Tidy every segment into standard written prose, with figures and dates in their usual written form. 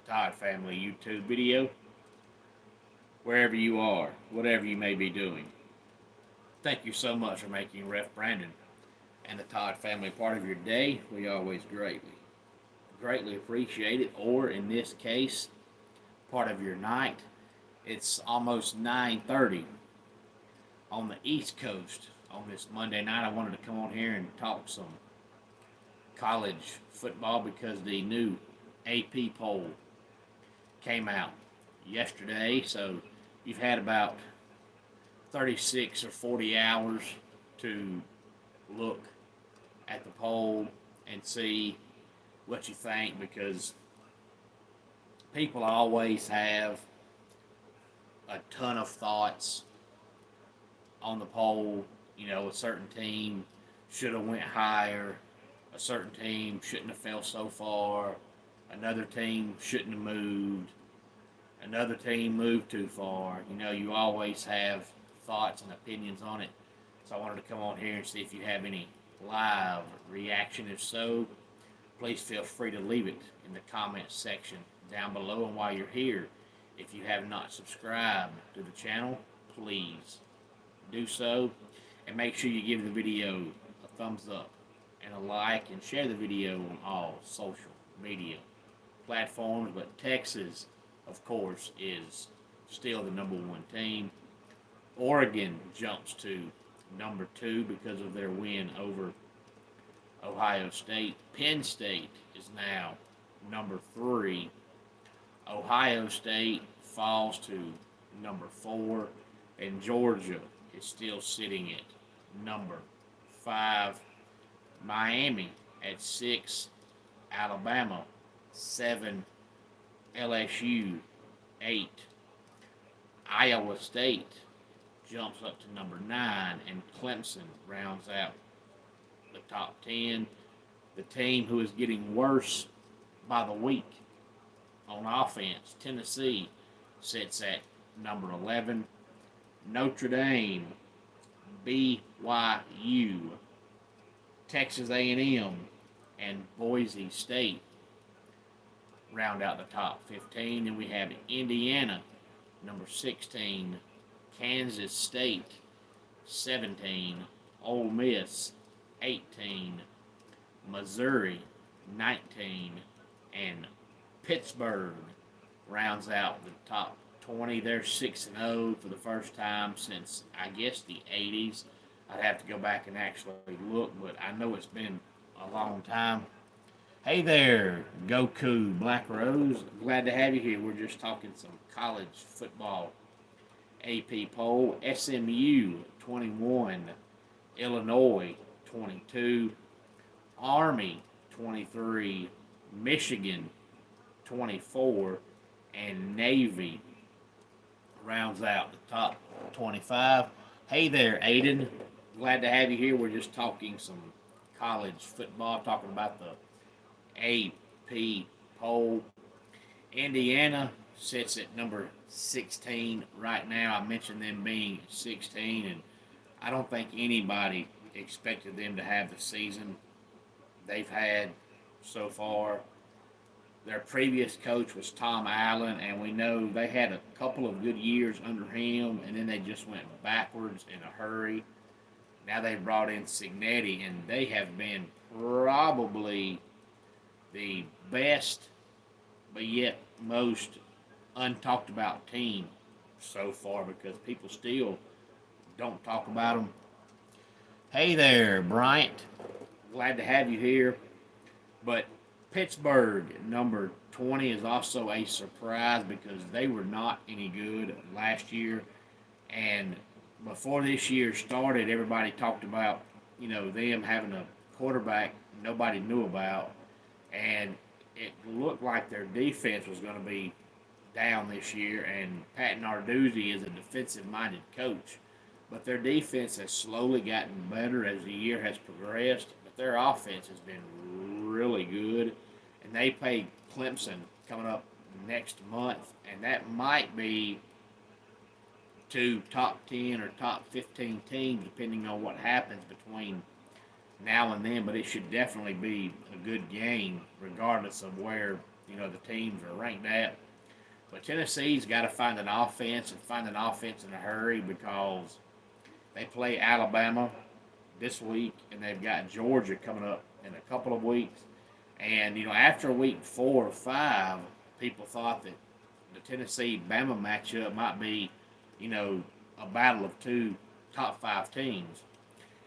Todd Family YouTube video, wherever you are, whatever you may be doing. Thank you so much for making Ref Brandon and the Todd Family part of your day. We always greatly appreciate it, or in this case, part of your night. It's almost 9:30 on the East Coast on this Monday night. I wanted to come on here and talk some college football because the new AP poll came out yesterday. So you've had about 36 or 40 hours to look at the poll and see what you think, because people always have a ton of thoughts on the poll. You know, a certain team should have went higher, a certain team shouldn't have fell so far, another team shouldn't have moved, another team moved too far. You know, you always have thoughts and opinions on it. So I wanted to come on here and see if you have any live reaction. If so, please feel free to leave it in the comments section down below. And while you're here, if you have not subscribed to the channel, please do so. And make sure you give the video a thumbs up and a like, and share the video on all social media platforms. But Texas, of course, is still the #1 team. Oregon jumps to #2 because of their win over Ohio State. Penn State is now #3. Ohio State falls to #4, and Georgia is still sitting at #5. Miami at 6, Alabama 7, LSU 8. Iowa State jumps up to #9, and Clemson rounds out the top 10. The team who is getting worse by the week on offense, Tennessee, sits at #11. Notre Dame, BYU, Texas A&M, and Boise State round out the top 15. And we have Indiana, #16, Kansas State, 17, Ole Miss, 18, Missouri, 19, and Pittsburgh rounds out the top 20. They're 6-0 for the first time since, I guess, the 80s. I'd have to go back and actually look, but I know it's been a long time. Hey there, Goku Black Rose. Glad to have you here. We're just talking some college football AP poll. SMU 21, Illinois 22, Army 23, Michigan 24, and Navy rounds out the top 25. Hey there, Aiden. Glad to have you here. We're just talking some college football, talking about the AP poll. Indiana sits at #16 right now. I mentioned them being 16, and I don't think anybody expected them to have the season they've had so far. Their previous coach was Tom Allen, and we know they had a couple of good years under him, and then they just went backwards in a hurry. Now they brought in Cignetti, and they have been probably the best, but yet most untalked about team so far, because people still don't talk about them. Hey there, Bryant. Glad to have you here. But Pittsburgh, #20, is also a surprise because they were not any good last year. And before this year started, everybody talked about, them having a quarterback nobody knew about. And it looked like their defense was going to be down this year. And Pat Narduzzi is a defensive-minded coach. But their defense has slowly gotten better as the year has progressed. But their offense has been really good. And they play Clemson coming up next month. And that might be 2 top 10 or top 15 teams, depending on what happens between now and then. But it should definitely be a good game, regardless of where, the teams are ranked at. But Tennessee's got to find an offense and find an offense in a hurry because they play Alabama this week and they've got Georgia coming up in a couple of weeks. And, after week 4 or 5, people thought that the Tennessee-Bama matchup might be, a battle of two top 5 teams.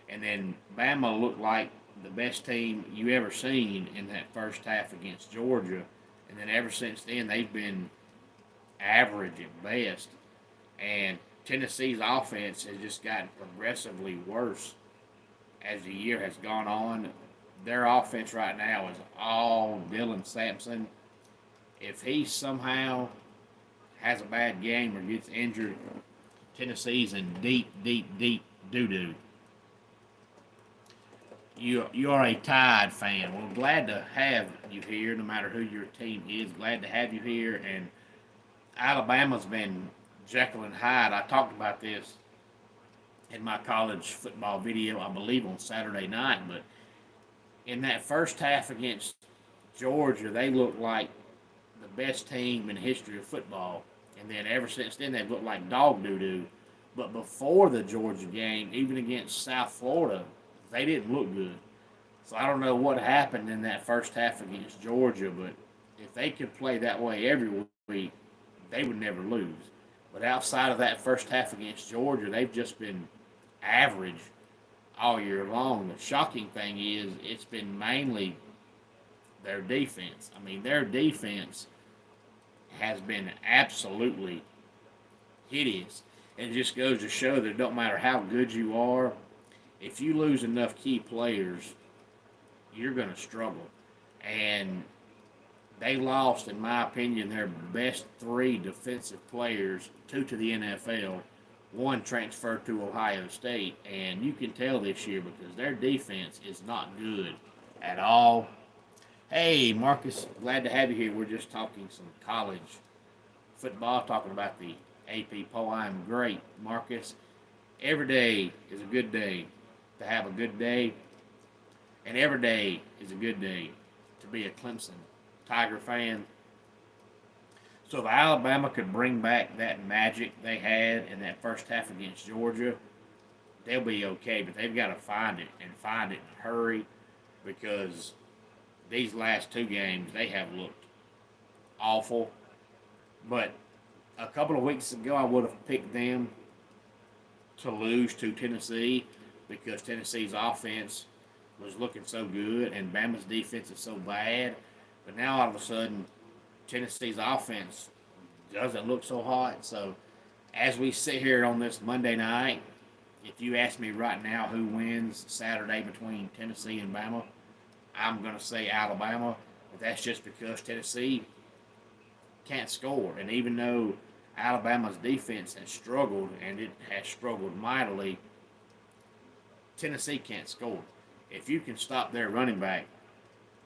And then Bama looked like the best team you ever seen in that first half against Georgia. And then ever since then, they've been average at best. And Tennessee's offense has just gotten progressively worse as the year has gone on. Their offense right now is all Dylan Sampson. If he somehow has a bad game or gets injured, Tennessee's in deep, deep, deep doo-doo. You are a Tide fan. Well, glad to have you here, no matter who your team is. Glad to have you here. And Alabama's been Jekyll and Hyde. I talked about this in my college football video, I believe, on Saturday night. But in that first half against Georgia, they looked like the best team in the history of football. And then ever since then, they've looked like dog doo-doo. But before the Georgia game, even against South Florida, they didn't look good. So I don't know what happened in that first half against Georgia, but if they could play that way every week, they would never lose. But outside of that first half against Georgia, they've just been average all year long. The shocking thing is it's been mainly their defense. I mean, their defense has been absolutely hideous. And it just goes to show that it don't matter how good you are, if you lose enough key players, you're going to struggle. And they lost, in my opinion, their best 3 defensive players, 2 to the NFL, 1 transferred to Ohio State. And you can tell this year because their defense is not good at all. Hey, Marcus, glad to have you here. We're just talking some college football, talking about the AP poll. I'm great, Marcus. Every day is a good day to have a good day, and every day is a good day to be a Clemson Tiger fan. So if Alabama could bring back that magic they had in that first half against Georgia, they'll be okay. But they've got to find it and find it in a hurry because these last 2 games, they have looked awful. But a couple of weeks ago, I would have picked them to lose to Tennessee because Tennessee's offense was looking so good and Bama's defense is so bad. But now all of a sudden, Tennessee's offense doesn't look so hot. So as we sit here on this Monday night, if you ask me right now who wins Saturday between Tennessee and Bama, I'm going to say Alabama. But that's just because Tennessee can't score. And even though Alabama's defense has struggled, and it has struggled mightily, Tennessee can't score. If you can stop their running back,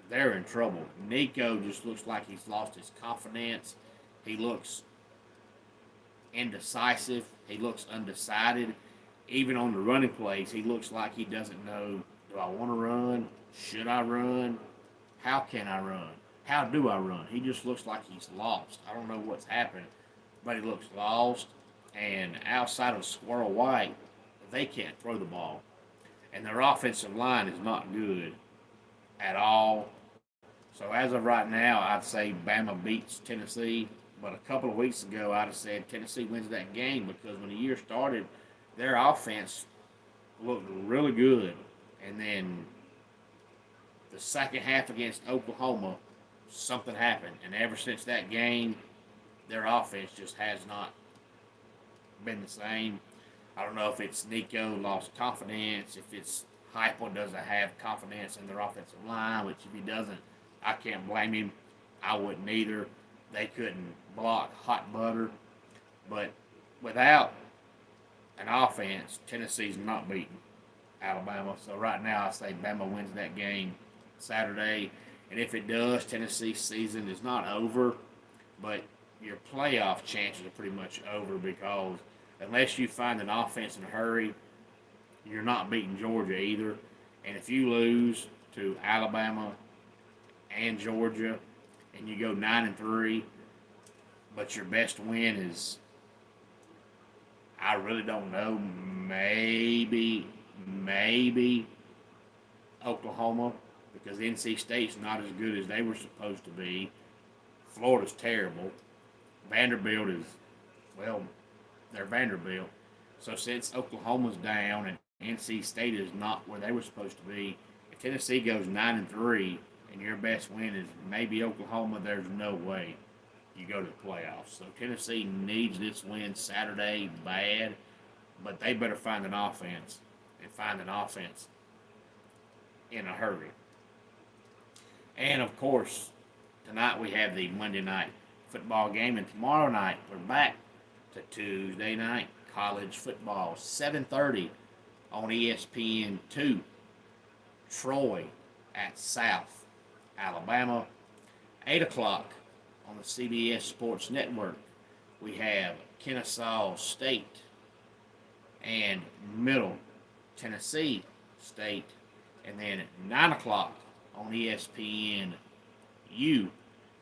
they're in trouble. Nico just looks like he's lost his confidence. He looks indecisive. He looks undecided. Even on the running plays, he looks like he doesn't know, do I want to run? Should I run? How can I run? How do I run? He just looks like he's lost. I don't know what's happened, but he looks lost. And outside of Squirrel White, they can't throw the ball. And their offensive line is not good at all. So as of right now, I'd say Bama beats Tennessee. But a couple of weeks ago, I'd have said Tennessee wins that game because when the year started, their offense looked really good. And then the second half against Oklahoma, something happened. And ever since that game, their offense just has not been the same. I don't know if it's Nico lost confidence, if it's Heupel doesn't have confidence in their offensive line, which if he doesn't, I can't blame him. I wouldn't either. They couldn't block hot butter. But without an offense, Tennessee's not beating Alabama. So right now I say Bama wins that game Saturday. And if it does, Tennessee's season is not over, but your playoff chances are pretty much over because unless you find an offense in a hurry, you're not beating Georgia either. And if you lose to Alabama and Georgia and you go 9-3, but your best win is, I really don't know, maybe Oklahoma, because NC State's not as good as they were supposed to be. Florida's terrible. Vanderbilt is, well, they're Vanderbilt. So since Oklahoma's down and NC State is not where they were supposed to be, if Tennessee goes 9-3 and your best win is maybe Oklahoma, there's no way you go to the playoffs. So Tennessee needs this win Saturday bad, but they better find an offense in a hurry. And of course, tonight we have the Monday night football game, and tomorrow night we're back to Tuesday night college football, 7:30 on ESPN2. Troy at South Alabama. 8 o'clock on the CBS Sports Network, we have Kennesaw State and Middle Tennessee State. And then at 9 o'clock on ESPN U,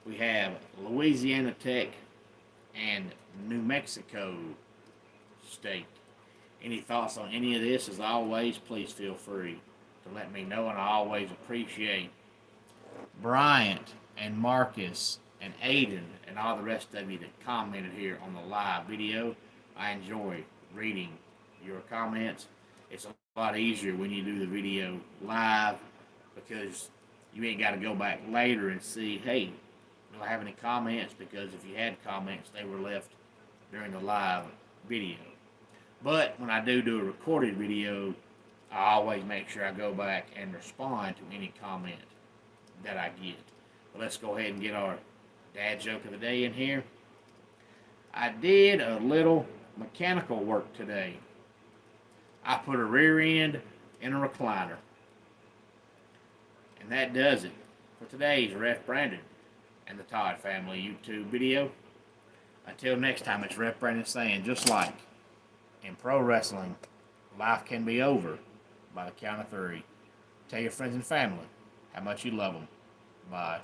we have Louisiana Tech and New Mexico State. Any thoughts on any of this? As always, please feel free to let me know, and I always appreciate Bryant and Marcus and Aiden and all the rest of you that commented here on the live video. I enjoy reading your comments. It's a lot easier when you do the video live because you ain't got to go back later and see, hey, do I have any comments? Because if you had comments, they were left during the live video. But when I do a recorded video, I always make sure I go back and respond to any comment that I get. But let's go ahead and get our dad joke of the day in here. I did a little mechanical work today. I put a rear end in a recliner. And that does it for today's Ref Brandon and the Todd Family YouTube video. Until next time, it's Ref Brandon saying, just like in pro wrestling, life can be over by the count of 3. Tell your friends and family how much you love them. Bye.